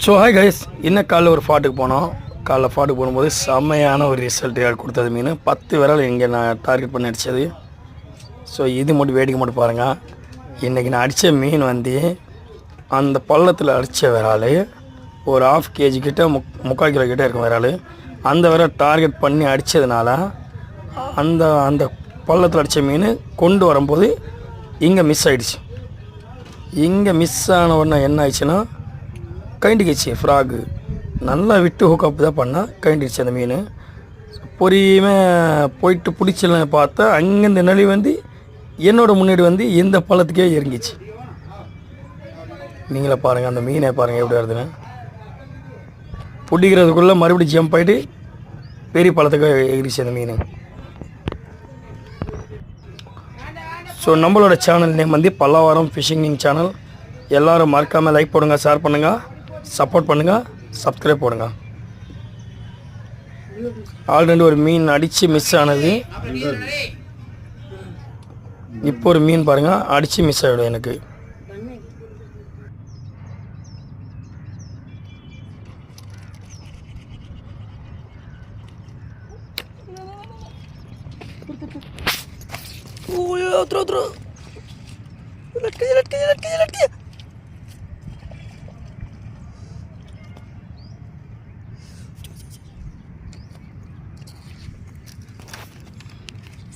So hi guys, இன்னும் காலைல ஒரு ஃபாட்டுக்கு போனோம். காலைல ஃபாட்டுக்கு போகும்போது செம்மையான ஒரு ரிசல்ட் கொடுத்தது மீன். 10 விரல் இங்கே நான் டார்கெட் பண்ணி அடித்தது. ஸோ இது மட்டும் வேடிக்கை மட்டும் பாருங்கள். இன்றைக்கி நான் அடித்த மீன் வந்து அந்த பள்ளத்தில் அடித்த விரால் ஒரு 1/2 kg கிட்ட 3/4 கிலோ கிட்டே இருக்கும் விரால். அந்த விரல் டார்கெட் பண்ணி அடித்ததுனால அந்த அந்த பள்ளத்தில் அடித்த மீன் கொண்டு வரும்போது இங்கே மிஸ் ஆகிடுச்சு. இங்கே மிஸ் ஆன உடனே என்ன ஆயிடுச்சுன்னா கைண்டிக்கிச்சு. ஃப்ராகு நல்லா விட்டு ஹூக்கப் தான் பண்ணால் கைண்டிடுச்சு அந்த மீன். பொறியுமே போயிட்டு பிடிச்சலாம் பார்த்தா அங்கேருந்து நழி வந்து என்னோடய முன்னாடி வந்து இந்த பள்ளத்துக்கே இறங்கிச்சு. நீங்களே பாருங்கள், அந்த மீனை பாருங்கள் எப்படி வருதுன்னு. பிடிக்கிறதுக்குள்ளே மறுபடியும் ஜம்ப் ஆகிட்டு பெரிய பள்ளத்துக்கு எகிரிச்சு அந்த மீன். ஸோ நம்மளோட சேனல் நேம் வந்து பல்லாவரம் ஃபிஷிங் சேனல். எல்லோரும் மறக்காமல் லைக் போடுங்க, ஷேர் பண்ணுங்கள், சப்போர்ட் பண்ணுங்கள், சப்ஸ்கிரைப் போடுங்க. ஆல்ரெடி ஒரு மீன் அடித்து மிஸ் ஆனது. இப்போ ஒரு மீன் பாருங்கள் அடித்து மிஸ் ஆகிடும் எனக்கு. थ्रो लटके लटके लटके लटके